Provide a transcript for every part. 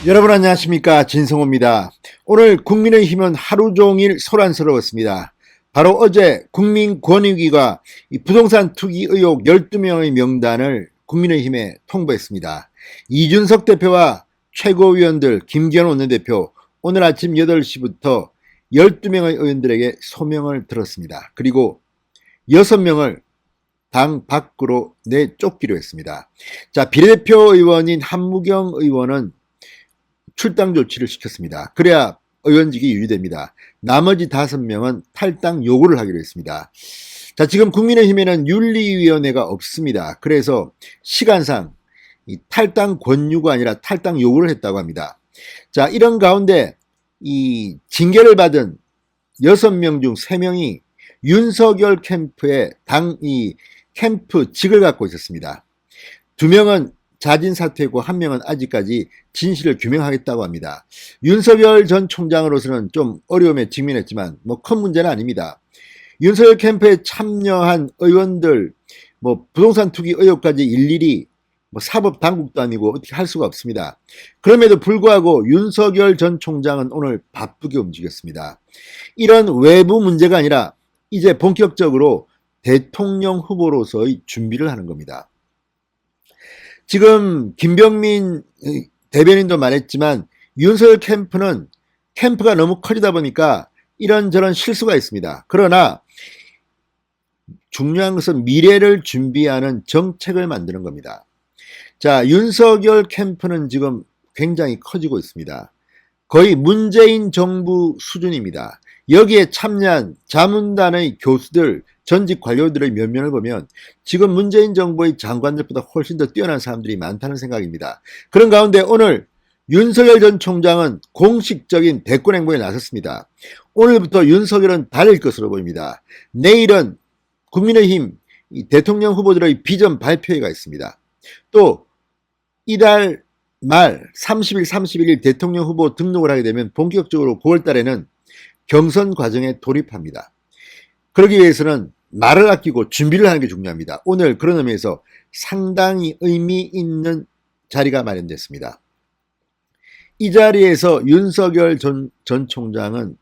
여러분 안녕하십니까, 진성호입니다. 오늘 국민의힘은 하루 종일 소란스러웠습니다. 바로 어제 국민권익위가 이 부동산 투기 의혹 12명의 명단을 국민의힘에 통보했습니다. 이준석 대표와 최고위원들, 김기현 원내대표 오늘 아침 8시부터 12명의 의원들에게 소명을 들었습니다. 그리고 6명을 당 밖으로 내쫓기로 했습니다. 자, 비례대표 의원인 한무경 의원은 출당 조치를 시켰습니다. 그래야 의원직이 유지됩니다. 나머지 5명은 탈당 요구를 하기로 했습니다. 자, 지금 국민의힘에는 윤리위원회가 없습니다. 그래서 시간상 이 탈당 권유가 아니라 탈당 요구를 했다고 합니다. 자, 이런 가운데 이 징계를 받은 6명 중 3명이 윤석열 캠프의 이 캠프직을 갖고 있었습니다. 2명은 자진 사퇴고 1명은 아직까지 진실을 규명하겠다고 합니다. 윤석열 전 총장으로서는 좀 어려움에 직면했지만 큰 문제는 아닙니다. 윤석열 캠프에 참여한 의원들 부동산 투기 의혹까지 일일이 사법 당국도 아니고 어떻게 할 수가 없습니다. 그럼에도 불구하고 윤석열 전 총장은 오늘 바쁘게 움직였습니다. 이런 외부 문제가 아니라 이제 본격적으로 대통령 후보로서의 준비를 하는 겁니다. 지금 김병민 대변인도 말했지만 윤석열 캠프가 너무 커지다 보니까 이런저런 실수가 있습니다. 그러나 중요한 것은 미래를 준비하는 정책을 만드는 겁니다. 자, 윤석열 캠프는 지금 굉장히 커지고 있습니다. 거의 문재인 정부 수준입니다. 여기에 참여한 자문단의 교수들, 전직 관료들의 면면을 보면 지금 문재인 정부의 장관들보다 훨씬 더 뛰어난 사람들이 많다는 생각입니다. 그런 가운데 오늘 윤석열 전 총장은 공식적인 대권 행보에 나섰습니다. 오늘부터 윤석열은 달릴 것으로 보입니다. 내일은 국민의힘 대통령 후보들의 비전 발표회가 있습니다. 또 이달 말 30일, 31일 대통령 후보 등록을 하게 되면 본격적으로 9월 달에는 경선 과정에 돌입합니다. 그러기 위해서는 말을 아끼고 준비를 하는 게 중요합니다. 오늘 그런 의미에서 상당히 의미 있는 자리가 마련됐습니다. 이 자리에서 윤석열 전 총장은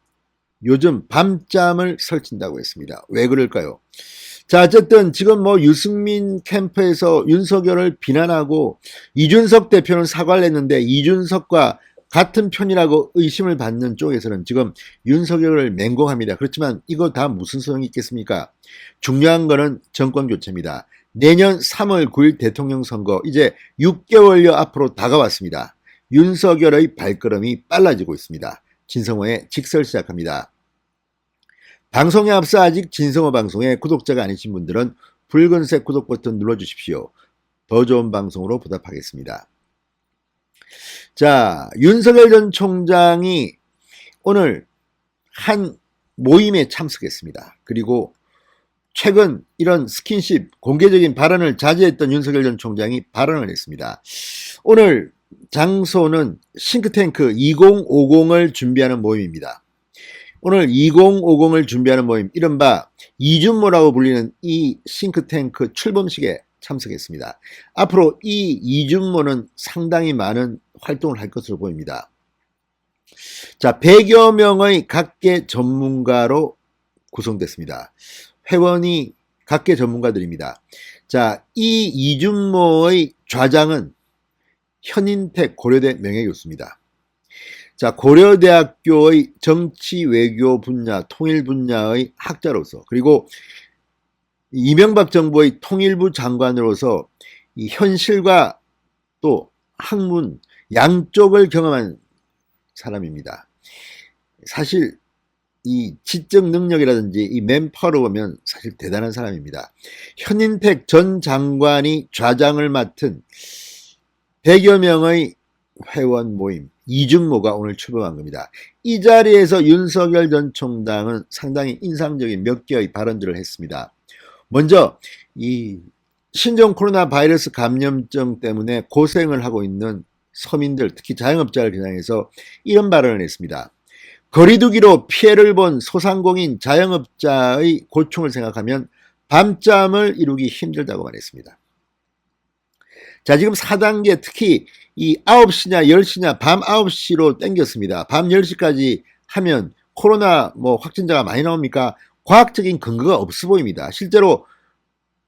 요즘 밤잠을 설친다고 했습니다. 왜 그럴까요? 자, 어쨌든 지금 유승민 캠프에서 윤석열을 비난하고 이준석 대표는 사과를 했는데 이준석과 같은 편이라고 의심을 받는 쪽에서는 지금 윤석열을 맹공합니다. 그렇지만 이거 다 무슨 소용이 있겠습니까? 중요한 거는 정권 교체입니다. 내년 3월 9일 대통령 선거 이제 6개월여 앞으로 다가왔습니다. 윤석열의 발걸음이 빨라지고 있습니다. 진성호의 직설 시작합니다. 방송에 앞서 아직 진성호 방송의 구독자가 아니신 분들은 붉은색 구독 버튼 눌러주십시오. 더 좋은 방송으로 보답하겠습니다. 자, 윤석열 전 총장이 오늘 한 모임에 참석했습니다. 그리고 최근 이런 스킨십, 공개적인 발언을 자제했던 윤석열 전 총장이 발언을 했습니다. 오늘 장소는 싱크탱크 2050을 준비하는 모임입니다. 오늘 2050을 준비하는 모임, 이른바 이준모라고 불리는 이 싱크탱크 출범식에 참석했습니다. 앞으로 이 이준모는 상당히 많은 활동을 할 것으로 보입니다. 자, 100여 명의 각계 전문가로 구성됐습니다. 회원이 각계 전문가들입니다. 자, 이 이준모의 좌장은 현인택 고려대 명예교수입니다. 자, 고려대학교의 정치 외교 분야, 통일 분야의 학자로서, 그리고 이명박 정부의 통일부 장관으로서 이 현실과 또 학문 양쪽을 경험한 사람입니다. 사실 이 지적 능력이라든지 이 맨파워로 보면 사실 대단한 사람입니다. 현인택 전 장관이 좌장을 맡은 100여 명의 회원 모임 이준모가 오늘 출범한 겁니다. 이 자리에서 윤석열 전 총장은 상당히 인상적인 몇 개의 발언들을 했습니다. 먼저 이 신종 코로나 바이러스 감염증 때문에 고생을 하고 있는 서민들, 특히 자영업자를 겨냥해서 이런 발언을 했습니다. 거리두기로 피해를 본 소상공인 자영업자의 고충을 생각하면 밤잠을 이루기 힘들다고 말했습니다. 자, 지금 4단계 특히 이 9시냐 10시냐 밤 9시로 땡겼습니다. 밤 10시까지 하면 코로나 확진자가 많이 나옵니까? 과학적인 근거가 없어 보입니다. 실제로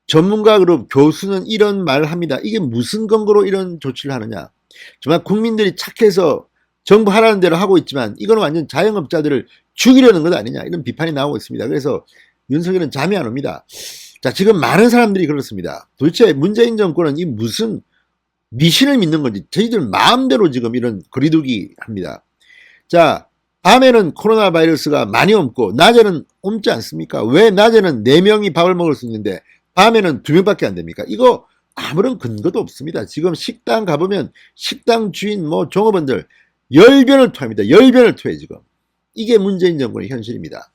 전문가 그룹 교수는 이런 말을 합니다. 이게 무슨 근거로 이런 조치를 하느냐. 정말 국민들이 착해서 정부 하라는 대로 하고 있지만 이건 완전 자영업자들을 죽이려는 것 아니냐, 이런 비판이 나오고 있습니다. 그래서 윤석열은 잠이 안 옵니다. 자, 지금 많은 사람들이 그렇습니다. 도대체 문재인 정권은 이 무슨 미신을 믿는 건지 저희들 마음대로 지금 이런 거리두기 합니다. 자, 밤에는 코로나 바이러스가 많이 옮고 낮에는 옮지 않습니까? 왜 낮에는 4명이 밥을 먹을 수 있는데 밤에는 2명밖에 안 됩니까? 이거 아무런 근거도 없습니다. 지금 식당 가보면 식당 주인 종업원들 열변을 토합니다. 열변을 토해 지금. 이게 문재인 정권의 현실입니다.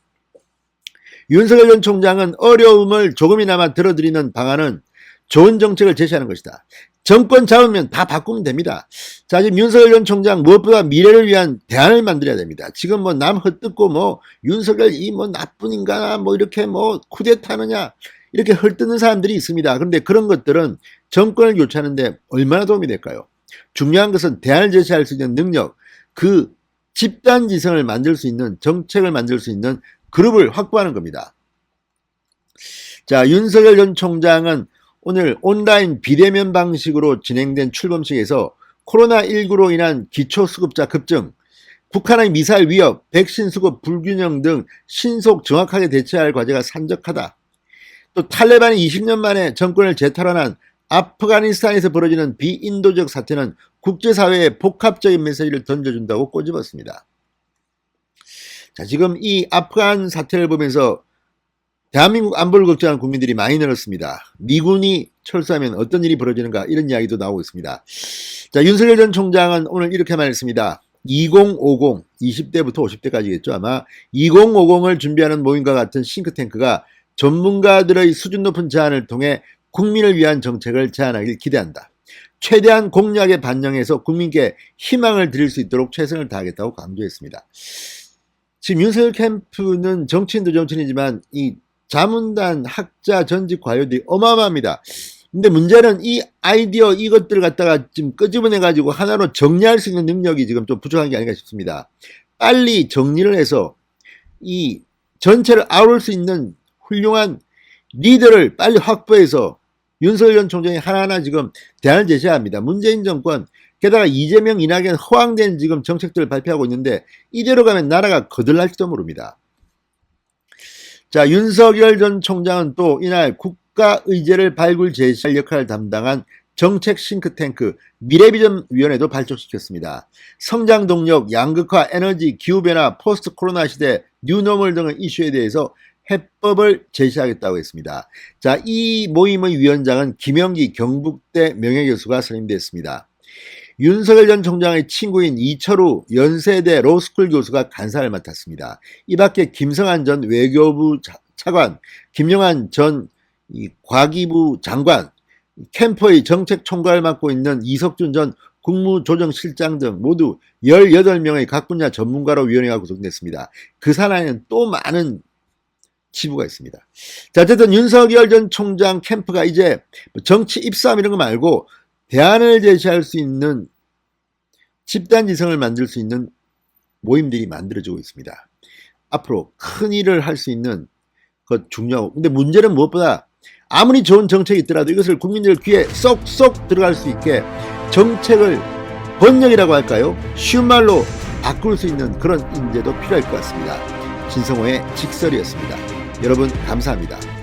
윤석열 전 총장은 어려움을 조금이나마 들어드리는 방안은 좋은 정책을 제시하는 것이다. 정권 잡으면 다 바꾸면 됩니다. 자, 지금 윤석열 전 총장 무엇보다 미래를 위한 대안을 만들어야 됩니다. 지금 남 헐뜯고 윤석열 나쁜 인간아 이렇게 쿠데타느냐 이렇게 헐뜯는 사람들이 있습니다. 그런데 그런 것들은 정권을 교체하는데 얼마나 도움이 될까요? 중요한 것은 대안을 제시할 수 있는 능력, 그 집단지성을 만들 수 있는, 정책을 만들 수 있는 그룹을 확보하는 겁니다. 자, 윤석열 전 총장은 오늘 온라인 비대면 방식으로 진행된 출범식에서 코로나19로 인한 기초수급자 급증, 북한의 미사일 위협, 백신 수급 불균형 등 신속 정확하게 대처해야 할 과제가 산적하다. 또 탈레반이 20년 만에 정권을 재탈환한 아프가니스탄에서 벌어지는 비인도적 사태는 국제사회에 복합적인 메시지를 던져준다고 꼬집었습니다. 자, 지금 이 아프간 사태를 보면서 대한민국 안보를 걱정하는 국민들이 많이 늘었습니다. 미군이 철수하면 어떤 일이 벌어지는가, 이런 이야기도 나오고 있습니다. 자, 윤석열 전 총장은 오늘 이렇게 말했습니다. 2050, 20대부터 50대까지겠죠. 아마 2050을 준비하는 모임과 같은 싱크탱크가 전문가들의 수준 높은 제안을 통해 국민을 위한 정책을 제안하길 기대한다. 최대한 공약에 반영해서 국민께 희망을 드릴 수 있도록 최선을 다하겠다고 강조했습니다. 지금 윤석열 캠프는 정치인도 정치인이지만 이 자문단, 학자, 전직 과요들이 어마어마합니다. 근데 문제는 이 아이디어, 이것들을 갖다가 지금 끄집어내가지고 하나로 정리할 수 있는 능력이 지금 좀 부족한 게 아닌가 싶습니다. 빨리 정리를 해서 이 전체를 아울 수 있는 훌륭한 리더를 빨리 확보해서 윤석열 전 총장이 하나하나 지금 대안을 제시해야 합니다. 문재인 정권, 게다가 이재명, 이낙연 허황된 지금 정책들을 발표하고 있는데 이대로 가면 나라가 거들날지도 모릅니다. 자, 윤석열 전 총장은 또 이날 국가의제를 발굴 제시할 역할을 담당한 정책 싱크탱크 미래비전위원회도 발족시켰습니다. 성장 동력, 양극화, 에너지, 기후변화, 포스트 코로나 시대, 뉴노멀 등의 이슈에 대해서 해법을 제시하겠다고 했습니다. 자, 이 모임의 위원장은 김영기 경북대 명예교수가 선임됐습니다. 윤석열 전 총장의 친구인 이철우 연세대 로스쿨 교수가 간사를 맡았습니다. 이 밖에 김성한 전 외교부 차관, 김영한 전 과기부 장관, 캠프의 정책 총괄을 맡고 있는 이석준 전 국무조정실장 등 모두 18명의 각 분야 전문가로 위원회가 구성됐습니다. 그 산하에는 또 많은 지부가 있습니다. 자, 어쨌든 윤석열 전 총장 캠프가 이제 정치 입싸움 이런 거 말고 대안을 제시할 수 있는 집단지성을 만들 수 있는 모임들이 만들어지고 있습니다. 앞으로 큰 일을 할 수 있는 것 중요하고, 근데 문제는 무엇보다 아무리 좋은 정책이 있더라도 이것을 국민들 귀에 쏙쏙 들어갈 수 있게 정책을 번역이라고 할까요? 쉬운 말로 바꿀 수 있는 그런 인재도 필요할 것 같습니다. 진성호의 직설이었습니다. 여러분 감사합니다.